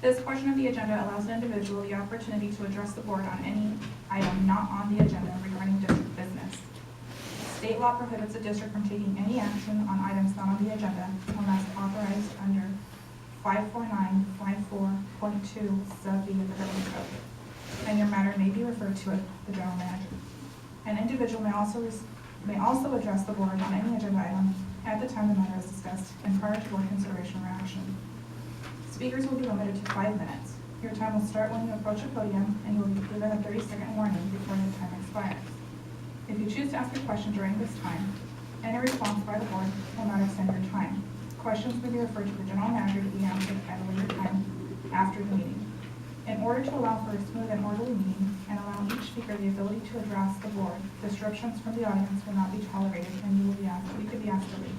This portion of the agenda allows an individual the opportunity to address the board on any item not on the agenda regarding district business. State law prohibits a district from taking any action on items not on the agenda unless authorized under 54954.2 sub B of the Government Code, and your matter may be referred to the general manager. An individual may also address the board on any agenda item at the time the matter is discussed and prior to board consideration or action. Speakers will be limited to 5 minutes. Your time will start when you approach a podium, and you will be given a 30-second warning before your time expires. If you choose to ask a question during this time, any response by the board will not extend your time. Questions may be referred to the general manager to be answered at a later time after the meeting. In order to allow for a smooth and orderly meeting and allow each speaker the ability to address the board, disruptions from the audience will not be tolerated, and you could be asked to leave.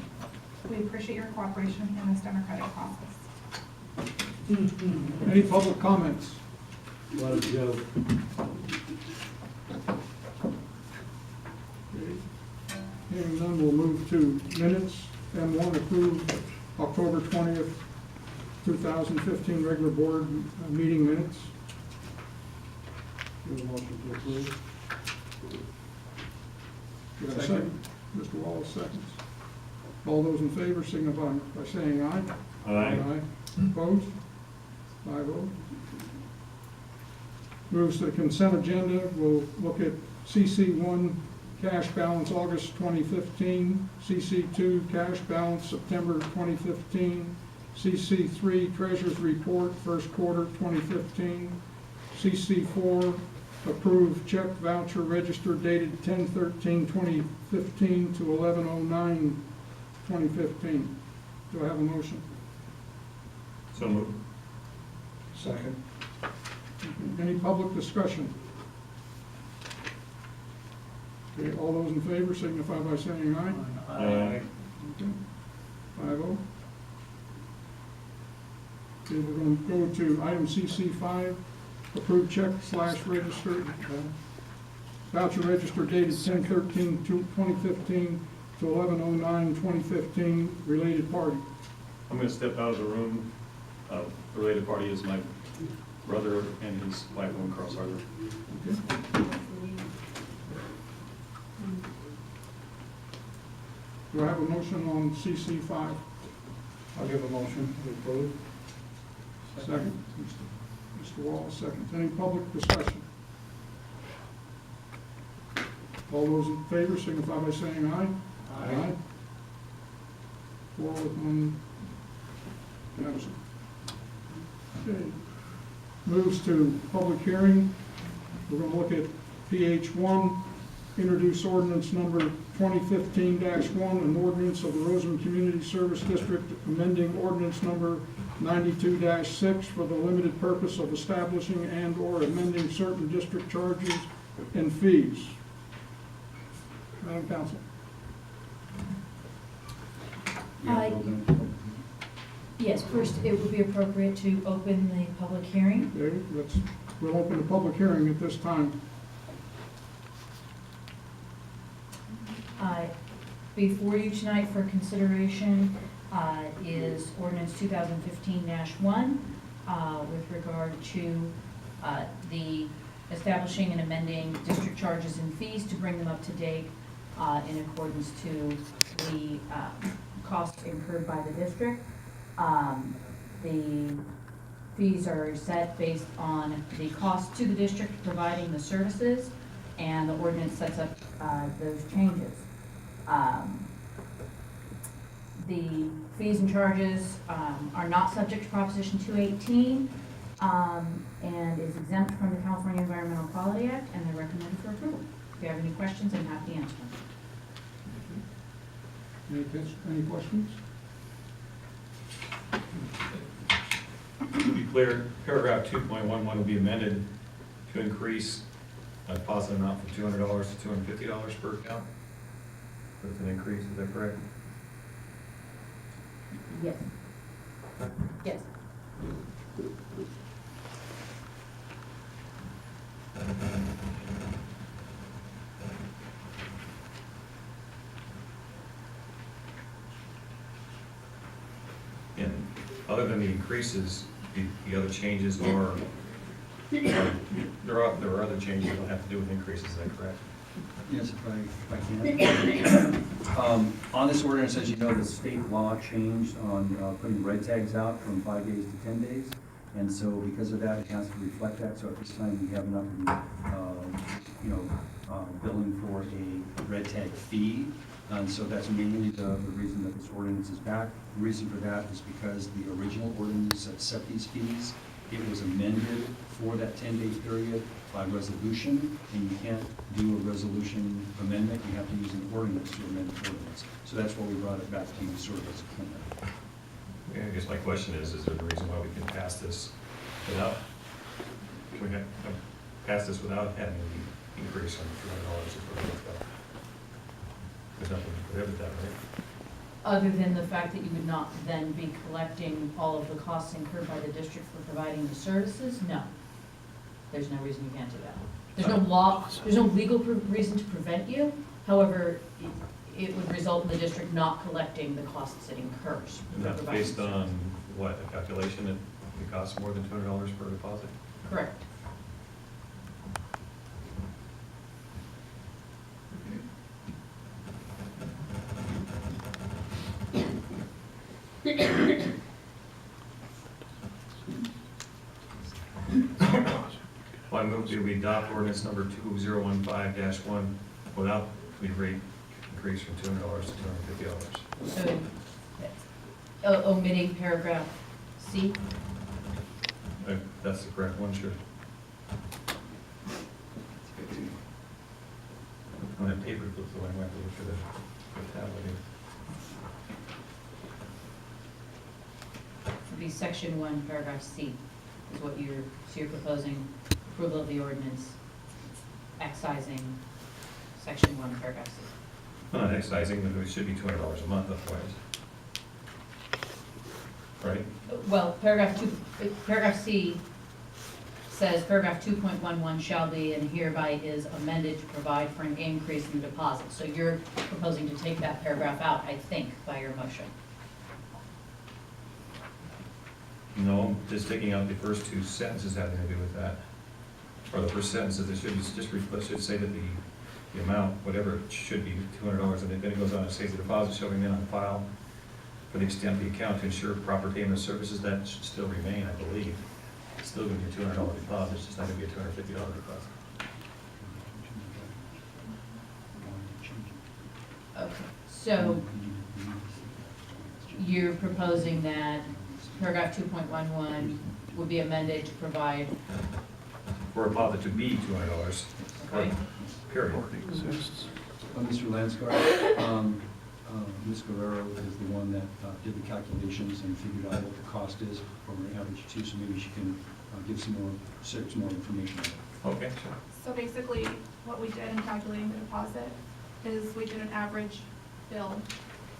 We appreciate your cooperation in this democratic process. Any public comments? Let it go. Hearing none, we'll move to minutes. M1, approve October 20th, 2015 regular board meeting minutes. Give a motion to approve. Do I have a second? Mr. Wallace seconds. All those in favor signify by saying aye. Aye. Opposed? 5-0. Moves to the consent agenda. We'll look at CC1 cash balance August 2015, CC2 cash balance September 2015, CC3 treasurer's report first quarter 2015, CC4 approved check voucher register dated 10/13/2015 to 11/09/2015. Do I have a motion? So moved. Second. Any public discussion? Okay, all those in favor signify by saying aye. Aye. Okay. 5-0. Okay, we're going to go to item CC5, approved check / register, voucher register dated 10/13/2015 to 11/09/2015, related party. I'm going to step out of the room. Related party is my brother and his wife, Carl Sarger. Okay. Do I have a motion on CC5? I'll give a motion to approve. Second. Mr. Wallace, second. Any public discussion? All those in favor signify by saying aye. Aye. 4 with 1 absent. Okay. Moves to public hearing. We're going to look at PH1, introduce ordinance number 2015-1, an ordinance of the Rosamond Community Service District amending ordinance number 92-6 for the limited purpose of establishing and/or amending certain district charges and fees. Madam Counsel. Yes, first, it would be appropriate to open the public hearing. Okay, we'll open the public hearing at this time. Before you tonight for consideration is ordinance 2015-1 with regard to the establishing and amending district charges and fees to bring them up to date in accordance to the costs incurred by the district. The fees are set based on the cost to the district providing the services, and the ordinance sets up those changes. The fees and charges are not subject to Proposition 218 and is exempt from the California Environmental Quality Act, and they're recommended for approval. If you have any questions, I'm happy to answer them. Any questions? To be clear, paragraph 2.11 will be amended to increase a deposit amount from $200 to $250 per account. That's an increase, is that correct? Yes. Yes. And other than the increases, The other changes are, there are other changes that don't have to do with increases, is that correct? Yes, if I can. On this ordinance, as you know, the state law changed on putting red tags out from 5 days to 10 days. And so because of that, it has to reflect that. So at this time, we have enough, billing for a red tag fee. And so that's mainly the reason that this ordinance is back. The reason for that is because the original ordinance that set these fees, it was amended for that 10-day period by resolution, and you can't do a resolution amendment, you have to use an ordinance to amend the ordinance. So that's why we brought it back to you sort of as a cleanup. Yeah, I guess my question is there a reason why we can pass this without, can we pass this without having the increase on $200 for the hotel? There's nothing to prohibit that, right? Other than the fact that you would not then be collecting all of the costs incurred by the district for providing the services, no. There's no reason you can't do that. There's no law, there's no legal reason to prevent you. However, it would result in the district not collecting the costs it incurs. And for that's providing based on what, a calculation that it costs more than $200 per deposit? Correct. Well, I move that we adopt ordinance number 2015-1 without the rate increase from $200 to $250. So, omitting paragraph C. If that's the correct one, sure. I don't have paper clips, so I might have to look for the tablet here. It'd be section 1, paragraph C, is what you're proposing approval of the ordinance, excising section 1, paragraph C. Not excising, but it should be $200 a month otherwise. Right? Well, paragraph C says paragraph 2.11 shall be and hereby is amended to provide for an increase in the deposit. So you're proposing to take that paragraph out, I think, by your motion. No, just taking out the first two sentences having to do with that. Or the first sentences, it should say that the amount, whatever it should be, $200, and then it goes on and says the deposit shall remain on file for the extent the account to ensure proper payment of services. That should still remain, I believe. It's still going to be a $200 deposit, it's just not going to be a $250 deposit. Okay, so you're proposing that paragraph 2.11 would be amended to provide, For a deposit to be $200, okay? period. Mr. Lanscar, Ms. Guerrero is the one that did the calculations and figured out what the cost is over an average too, so maybe she can give some more information on it. Okay, sure. So basically, what we did in calculating the deposit is we did an average bill,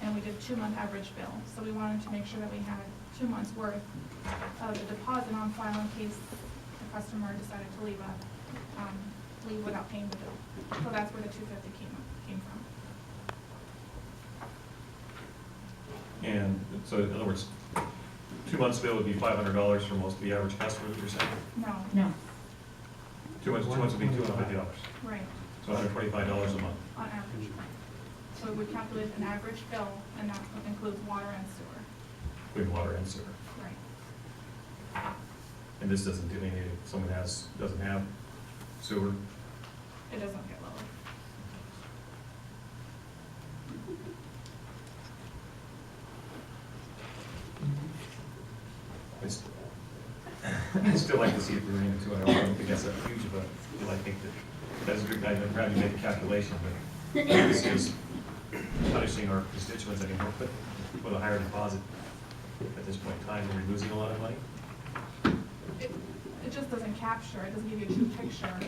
and we did 2-month average bill. So we wanted to make sure that we had 2 months' worth of the deposit on file in case the customer decided to leave without paying the bill. So that's where the $250 came from. And so in other words, 2 months bill would be $500 for most of the average customer, you're saying? No, No. 2 months would be $250, right, so $125 a month. on average. So we calculate an average bill, and that includes water and sewer. With water and sewer. Right. And this doesn't do anything, if someone doesn't have sewer, It doesn't get lower. I'd still like to see it remain at $200. I don't think that's a huge of a deal. I think that's a good, I'd rather make a calculation, but this is punishing our constituents anymore, but with a higher deposit at this point in time, are we losing a lot of money? It just doesn't capture, it doesn't give you a true picture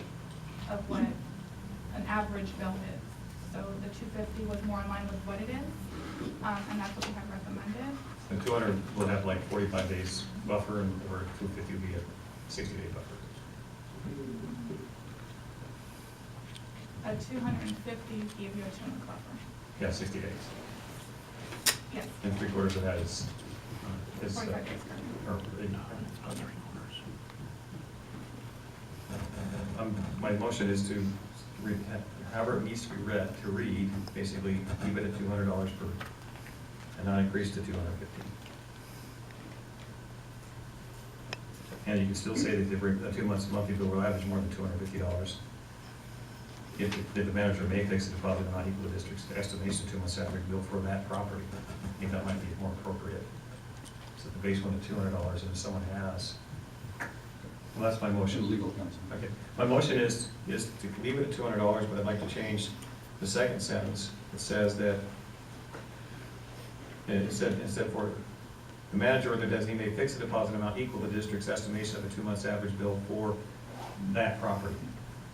of what an average bill is. So the $250 was more in line with what it is, and that's what we have recommended. And 200 will have like 45 days buffer, and over 250 will be a 60-day buffer. A 250 gave you a 2-month buffer. Yeah, 60 days. Yes, And 3/4 of that is 45 days currently. or my motion is to read, however it needs to be read, basically, leave it at $200 per, and not increase to $250. And you can still say that a 2 months monthly bill will average more than $250. If the manager may fix a deposit not equal to the district's estimation of 2 months average bill for that property, I think that might be more appropriate. So the base one at $200, and if someone has, well, that's my motion. Legal counsel. Okay, my motion is to leave it at $200, but I'd like to change the second sentence. It says that, instead for, the manager or the designee may fix a deposit amount equal to the district's estimation of a 2 months average bill for that property,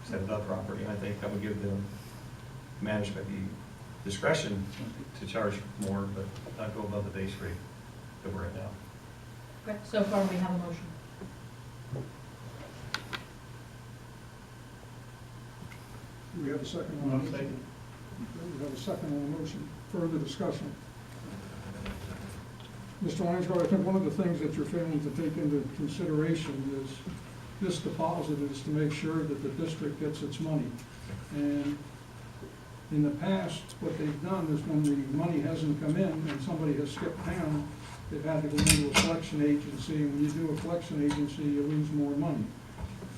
instead of the property. And I think that would give the management the discretion to charge more, but not go above the base rate that we're at now. Okay, so far we have a motion. Do we have a second on the motion? Okay, we have a second on the motion. Further discussion? Mr. Langsdorff, I think one of the things that you're failing to take into consideration is this deposit is to make sure that the district gets its money. And in the past, what they've done is when the money hasn't come in and somebody has skipped town, they've had to go into a collection agency, and when you do a collection agency, you lose more money.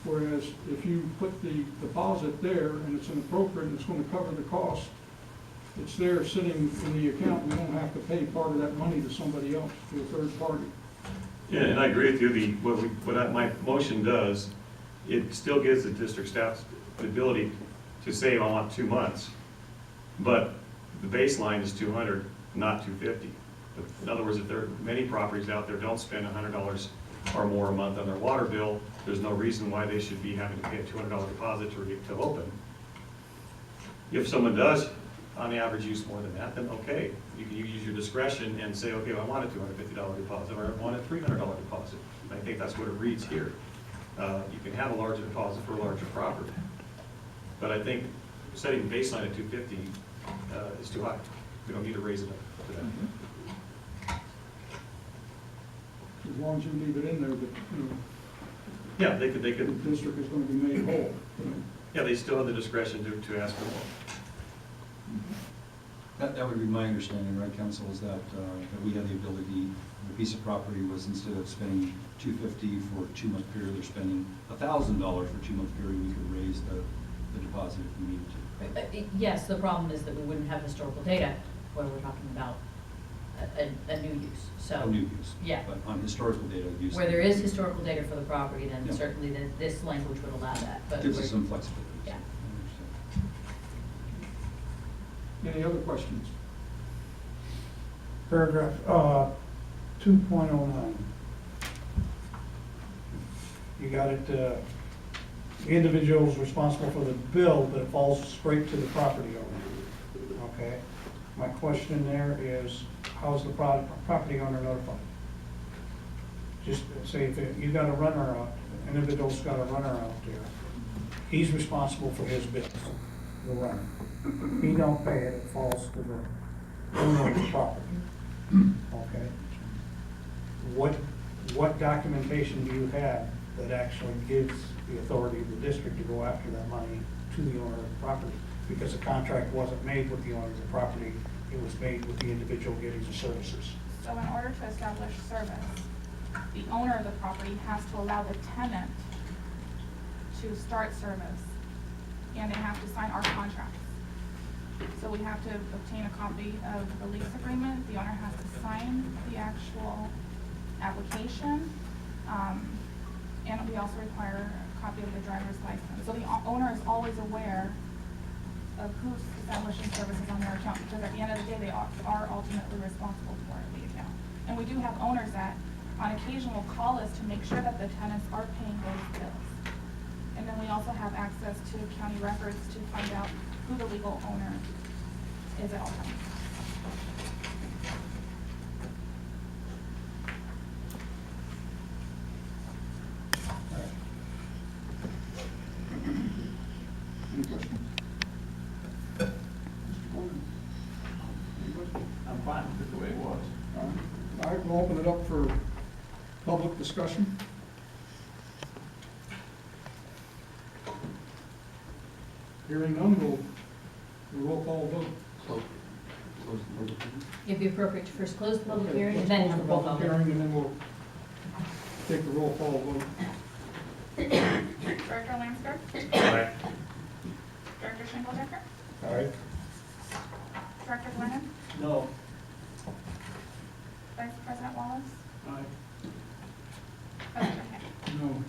Whereas if you put the deposit there and it's inappropriate and it's going to cover the cost, it's there sitting in the account, and we don't have to pay part of that money to somebody else, to a third party. Yeah, and I agree with you. My motion does, it still gives the district staff the ability to say, I want 2 months, but the baseline is 200, not 250. In other words, if there are many properties out there don't spend $100 or more a month on their water bill, there's no reason why they should be having to pay a $200 deposit to open. If someone does, on average, use more than that, then okay. You can use your discretion and say, okay, I want a $250 deposit, or I want a $300 deposit. I think that's what it reads here. You can have a larger deposit for a larger property. But I think setting the baseline at 250 is too high. We don't need to raise it up to that. As long as you leave it in there, that, you know, Yeah, they the could, district is going to be made whole. You know. yeah, they still have the discretion to ask for more. That would be my understanding, right, counsel, is that we have the ability, the piece of property was, instead of spending $250 for a 2 month period, they're spending $1,000 for a 2 month period, we could raise the deposit if we needed to. Yes, the problem is that we wouldn't have historical data where we're talking about a new use, so. A new use. Yeah. But on historical data use. Where there is historical data for the property, then Yeah. certainly this language would allow that, but. Gives us we're- some flexibility. Yeah. I understand. Any other questions? Paragraph 2.09. You got it, the individual is responsible for the bill, but it falls straight to the property owner. Okay? My question there is, how's the property owner notified? Just say if you got a runner out, an individual's got a runner out there, he's responsible for his bill, the runner. He don't pay it, it falls to the owner of the property. Okay? What documentation do you have that actually gives the authority of the district to go after that money to the owner of the property? Because the contract wasn't made with the owner of the property, it was made with the individual getting the services. So in order to establish service, the owner of the property has to allow the tenant to start service, and they have to sign our contracts. So we have to obtain a copy of the lease agreement, the owner has to sign the actual application, and we also require a copy of the driver's license. So the owner is always aware of who's establishing services on their account, because at the end of the day, they are ultimately responsible for the account. And we do have owners that on occasion will call us to make sure that the tenants are paying those bills. And then we also have access to county records to find out who the legal owner is at all times. Any questions? Mr. Coleman? Anybody? I'm fine with it the way it was. All right, we'll open it up for public discussion. Hearing none, we'll roll call vote. Close the public hearing. It'd be appropriate to first close the public Okay, hearing and let's then close have the a roll call public vote. hearing, and then we'll take the roll call vote. Director Lansford? Aye. Director Schindler-Decker? Aye. Director Glennon? No. Vice President Wallace? Aye. President Hay? No.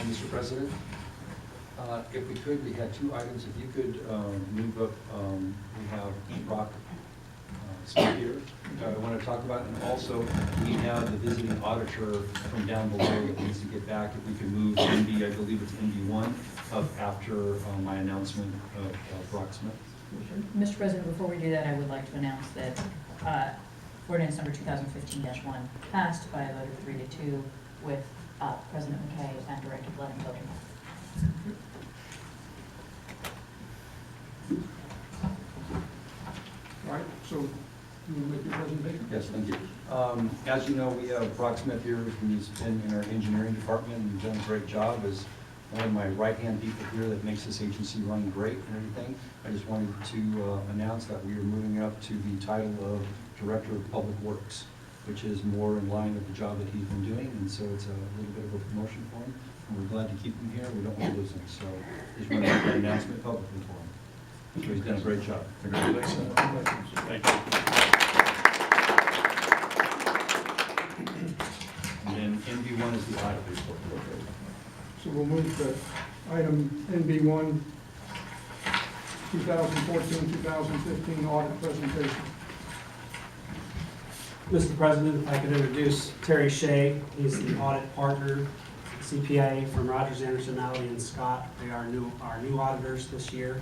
Mr. President, if we could, we had two items. If you could move up, we have Brock Smith here, I want to talk about, and also we have the visiting auditor from down below that needs to get back. If we could move NB, I believe it's NB1, up after my announcement of Brock Smith. Mr. President, before we do that, I would like to announce that ordinance number 2015-1 passed by a vote of 3-2 with President McKay and Director Glennon voting. All right, so you want to make your presentation? Yes, thank you. As you know, we have Brock Smith here, who's been in our engineering department and done a great job as one of my right-hand people here that makes this agency run great and everything. I just wanted to announce that we are moving up to the title of Director of Public Works, which is more in line with the job that he's been doing, and so it's a little bit of a promotion for him. And we're glad to keep him here. We don't want to lose him, so just want to make that announcement publicly for him. So he's done a great job. Congratulations. Thank you. And then NB1 is the audit report. So we'll move to item NB1, 2014-2015 audit presentation. Mr. President, if I could introduce Terry Shea. He's the audit partner, CPA from Rogers, Anderson, Alley, and Scott. They are our new auditors this year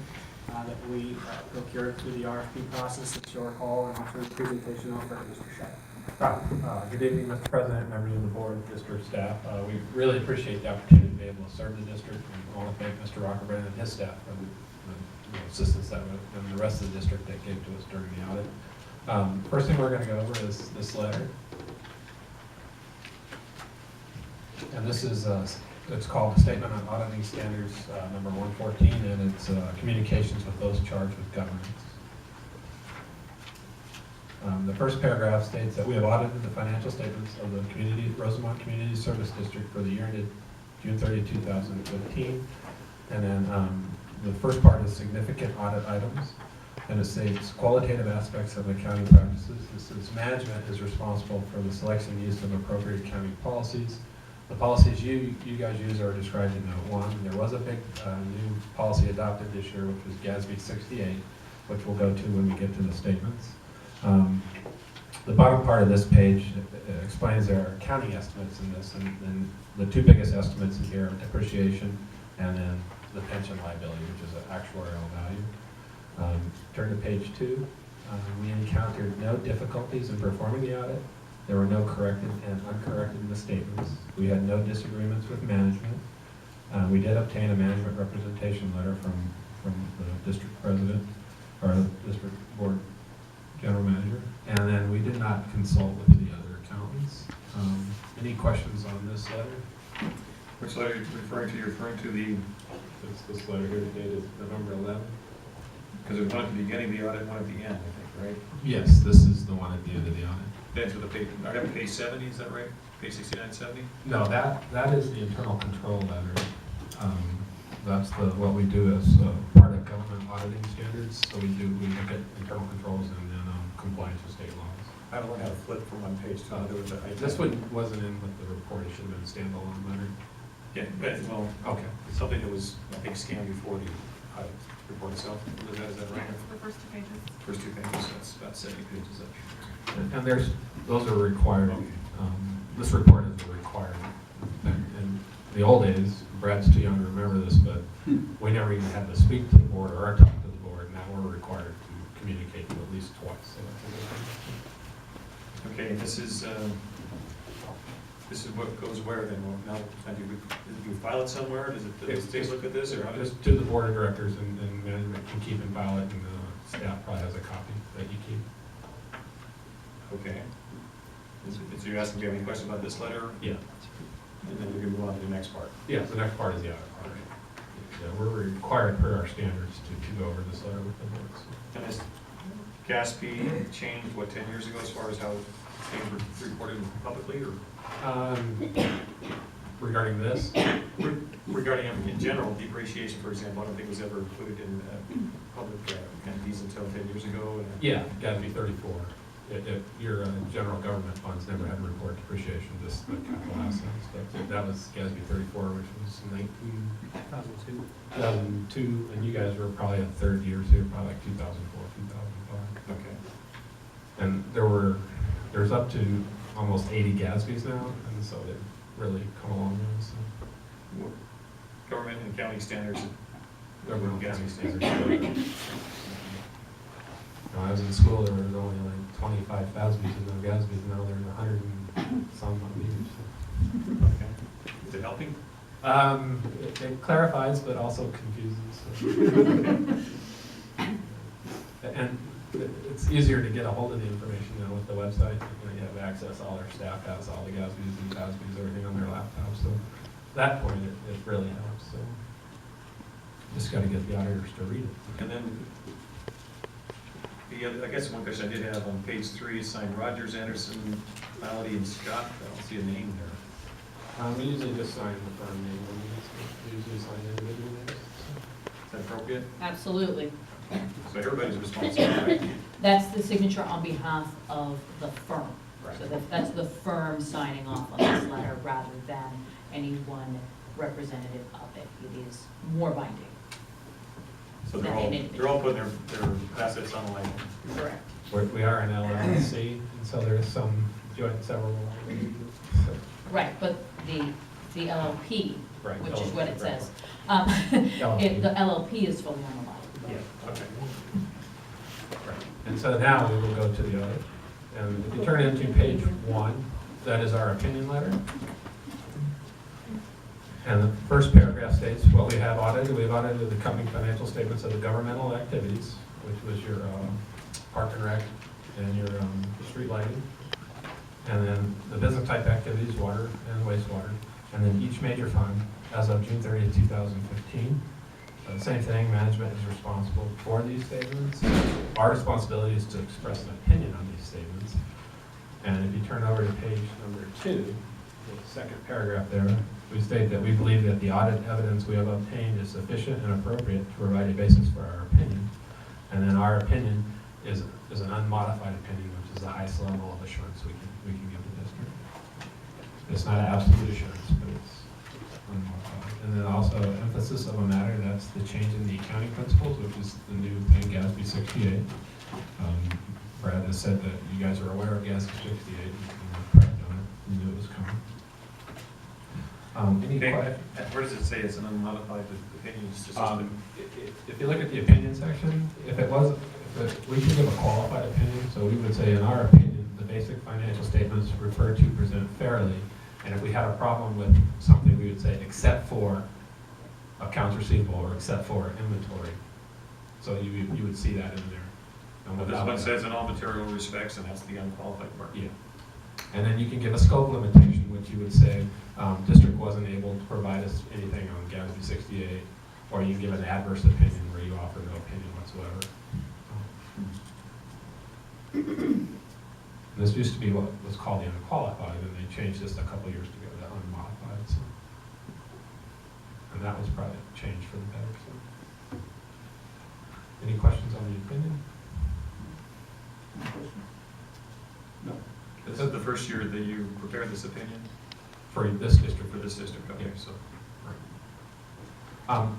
that we procured through the RFP process, as you'll recall, and I'll turn the presentation over to Mr. Shea. Good evening, Mr. President, members of the board, district staff. We really appreciate the opportunity to be able to serve the district. And I want to thank Mr. Rockerbrand and his staff for the assistance that and the rest of the district that gave to us during the audit. First thing we're going to go over is this letter. And this is, it's called the Statement on Auditing Standards, number 114, and it's communications with those charged with governance. The first paragraph states that we have audited the financial statements of the Rosamond Community Service District for the year ended June 30, 2015. And then the first part is significant audit items. And it states qualitative aspects of accounting practices. This is management is responsible for the selection and use of appropriate accounting policies. The policies you guys use are described in note 1. There was a big new policy adopted this year, which was GASB 68, which we'll go to when we get to the statements. The bottom part of this page explains there are accounting estimates in this, and the two biggest estimates in here are depreciation and then the pension liability, which is an actuarial value. Turn to page 2. We encountered no difficulties in performing the audit. There were no corrected and uncorrected misstatements. We had no disagreements with management. We did obtain a management representation letter from the district president, or the district board general manager, and then we did not consult with the other accountants. Any questions on this letter? Which letter are you referring to? You're referring to the, It's this letter here dated November 11th. because there's one at the beginning of the audit, one at the end, I think, right? Yes, this is the one at the end of the audit. That's with the page, I have page 70, is that right? Page 69, 70? No, that is the internal control letter. That's what we do as part of government auditing standards. So we look at internal controls and then compliance with state laws. I don't want to have a flip from one page to another. This one wasn't in with the report. It should have been a standalone letter. Yeah, but, well, Okay. something that was, I think, scanned before the audit report itself. Is that right? The first 2 pages. First 2 pages, that's about 70 pages up. And those are required. This report is a requirement. In the old days, Brad's too young to remember this, but we never even had to speak to the board or talk to the board. Now we're required to communicate to at least twice. So Okay, and this is what goes where then? Well, now, do you file it somewhere? Does it take a look at this, or how does? just to the board of directors, and management can keep and file it, and the staff probably has a copy that you keep. Okay. So you're asking if you have any questions about this letter? Yeah. And then we can move on to the next part. Yes, the next part is the audit part. Yeah, we're required per our standards to go over this letter with the boards. And this gas fee changed, what, 10 years ago as far as how it's being reported publicly, or Regarding this, regarding, in general, depreciation, for example, I don't think was ever included in public entities until 10 years ago. And, yeah, GASB 34. Your general government funds never had to report depreciation, just the capital assets. But that was GASB 34, which was 2002, and you guys were probably a third year, so you're probably like 2004, 2005. Okay. And there's up to almost 80 GASBs now, and so they've really come a long way. So. Government and county standards. Government gas county standards. When I was in school, there was only like 25 FASBs and no GASBs, now there's 100 and some on each. Okay. Is it helping? It clarifies, but also confuses. So. And it's easier to get a hold of the information now with the website. You have access, all our staff has all the GASBs and FASBs, everything on their laptops. So at that point, it really helps. So just got to get the auditors to read it. And then, I guess one question I did have on page 3 is signed Rogers, Anderson, Malady, and Scott. I don't see a name there. We usually just sign the firm name. We usually sign individual names. Is that appropriate? Absolutely. So everybody's responsible, right? That's the signature on behalf of the firm. Right. So that's the firm signing off on this letter rather than any one representative of it. It is more binding. So they're all putting their assets on the line. Correct. We are an LLC, and so there's some joint and several. So, Right, but the LLP, right, which is what it right. says, LLP. the LLP is fully on the line. Yeah, okay. Right. And so now we will go to the audit. And if you turn into page 1, that is our opinion letter. And the first paragraph states what we have audited. We've audited the company financial statements of the governmental activities, which was your park and rec and your street lighting. And then the business type activities, water and wastewater. And then each major fund as of June 30th, 2015. Same thing, management is responsible for these statements. Our responsibility is to express an opinion on these statements. And if you turn over to page number 2, the second paragraph there, we state that we believe that the audit evidence we have obtained is sufficient and appropriate to provide a basis for our opinion. And then our opinion is an unmodified opinion, which is the highest level of assurance we can give the district. It's not an absolute assurance, but it's unmodified. And then also emphasis of a matter, that's the change in the accounting principles, which is the new thing, GASB 68. Brad has said that you guys are aware of GASB 68, and we're prepped on it, you knew it was coming. Any Okay. questions? Where does it say it's an unmodified opinion? It's just If you look at the opinion section, we can give a qualified opinion, so we would say, in our opinion, the basic financial statements referred to present fairly, and if we had a problem with something, we would say, except for accounts receivable, or except for inventory. So you would see that in there. And Well, this without one that- says in all material respects, and that's the unqualified part. Yeah. And then you can give a scope limitation, which you would say, district wasn't able to provide us anything on GASB 68, or you can give an adverse opinion where you offer no opinion whatsoever. This used to be what was called the unqualified, and they changed this a couple years ago to unmodified. So. And that was probably a change for the better. So. Any questions on the opinion? No. This is the first year that you prepared this opinion For this district. for this district, okay, Yeah. so.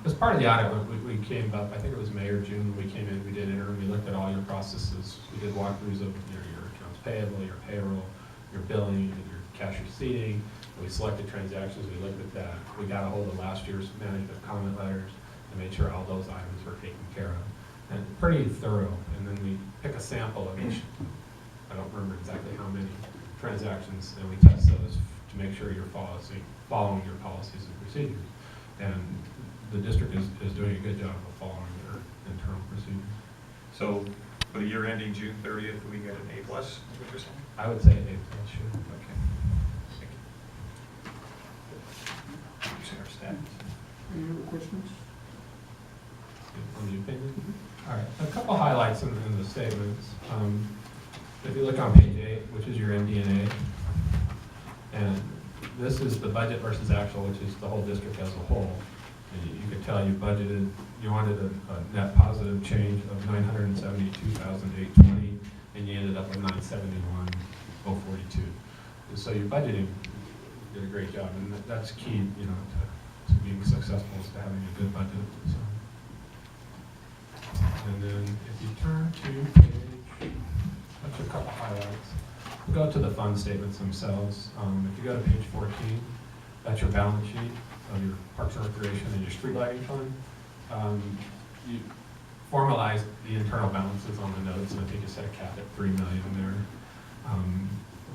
As part of the audit, we came up, I think it was May or June, we came in, we did interim, we looked at all your processes, we did walkthroughs of your accounts payable, your payroll, your billing, your cash receipting, we selected transactions, we looked at that, we got a hold of last year's management comment letters and made sure all those items were taken care of. And pretty thorough, and then we pick a sample of each, I don't remember exactly how many transactions, and we test those to make sure you're following your policies and procedures. And the district is doing a good job of following their internal procedures. So for the year ending June 30th, we get an A+, is what you're saying? I would say A+, sure. Okay. Thank you. that. Any other questions? On the opinion? All right, a couple highlights in the statements. If you look on page 8, which is your MD&A, and this is the budget versus actual, which is the whole district as a whole. And you could tell you budgeted, you wanted a net positive change of $972,820, and you ended up with $971,042. And so your budgeting did a great job, and that's key, you know, to being successful, is to having a good budget. So. And then if you turn to page, that's a couple highlights. We'll go to the fund statements themselves. If you go to page 14, that's your balance sheet of your Parks and Recreation and your street lighting fund. You formalized the internal balances on the notes, and I think you set a cap at $3 million there.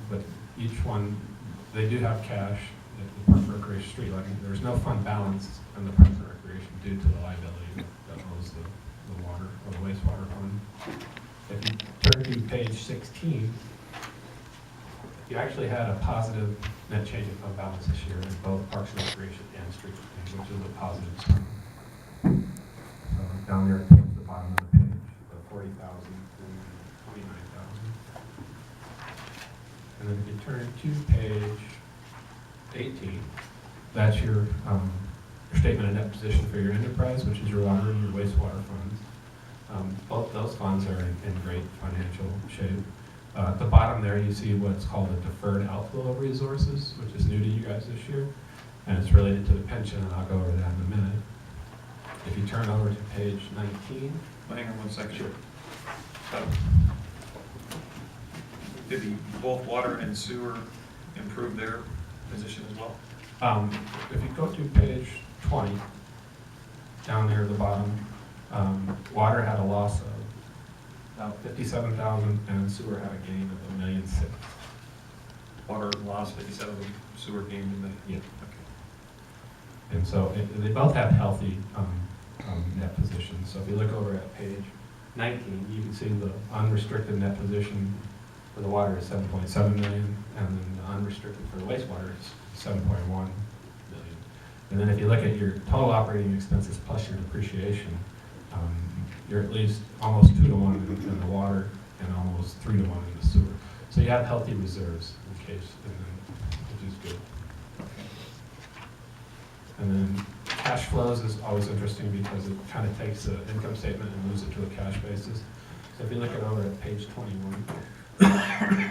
But each one, they do have cash at the Parks and Recreation street lighting. There's no fund balance in the Parks and Recreation due to the liability that owes the water or the wastewater fund. If you turn to page 16, you actually had a positive net change in fund balance this year in both Parks and Recreation and street lighting, which is a positive sign. So down there towards the bottom of the page, the 40,000 and 29,000. And then if you turn to page 18, that's your statement of net position for your enterprise, which is your water and your wastewater funds. Both those funds are in great financial shape. At the bottom there, you see what's called a deferred outflow of resources, which is new to you guys this year, and it's related to the pension, and I'll go over that in a minute. If you turn over to page 19. Hang on one second. Sure. Did both water and sewer improve their position as well? If you go to page 20, down there at the bottom, water had a loss of about 57,000, and sewer had a gain of $1.6 million. Water lost 57, sewer gained $1 million. Yeah. Okay. And so they both have healthy net positions. So if you look over at page 19, you can see the unrestricted net position for the water is 7.7 million, and then the unrestricted for the wastewater is 7.1 million. And then if you look at your total operating expenses plus your depreciation, you're at least almost 2 to 1 in the water and almost 3 to 1 in the sewer. So you have healthy reserves in case, which is good. And then cash flows is always interesting because it kind of takes the income statement and moves it to a cash basis. So if you look at over at page 21,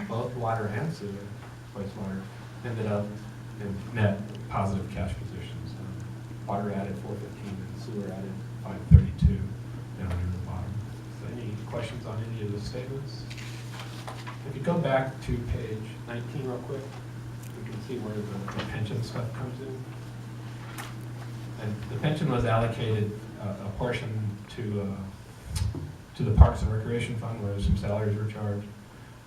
both water and sewer, wastewater, ended up in net positive cash positions. Water added 415 and sewer added 532 down near the bottom. So any questions on any of the statements? If you go back to page 19 real quick, you can see where the pension stuff comes in. And the pension was allocated a portion to the Parks and Recreation Fund where some salaries were charged,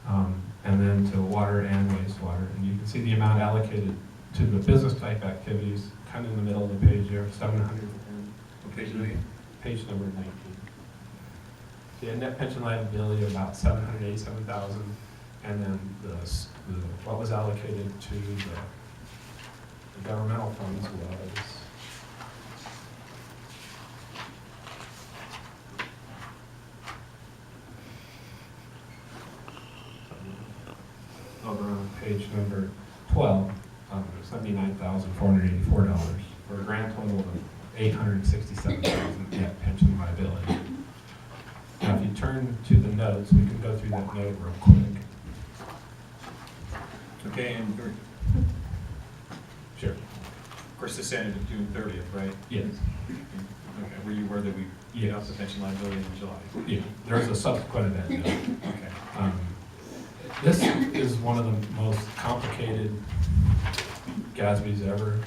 and then to water and wastewater. And you can see the amount allocated to the business type activities kind of in the middle of the page there, 710. What page are you? Page number 19. So you had net pension liability of about 787,000, and then what was allocated to the governmental funds was over on page number 12, $79,484 for a grand total of $867,000 net pension liability. Now, if you turn to the notes, we can go through that note real quick. Okay, and Sure. of course, this ended June 30th, right? Yes. Okay, were you aware that we paid off the pension liability in July? Yeah. There's a subsequent event note. Okay. This is one of the most complicated GASBs ever,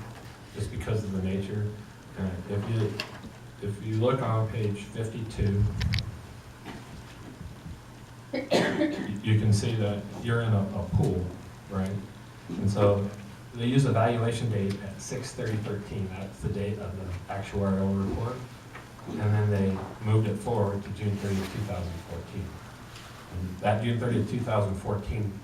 just because of the nature. If you look on page 52, you can see that you're in a pool, right? And so they use a valuation date at 6/30/13. That's the date of the actuarial report. And then they moved it forward to June 30th, 2014. And that June 30th, 2014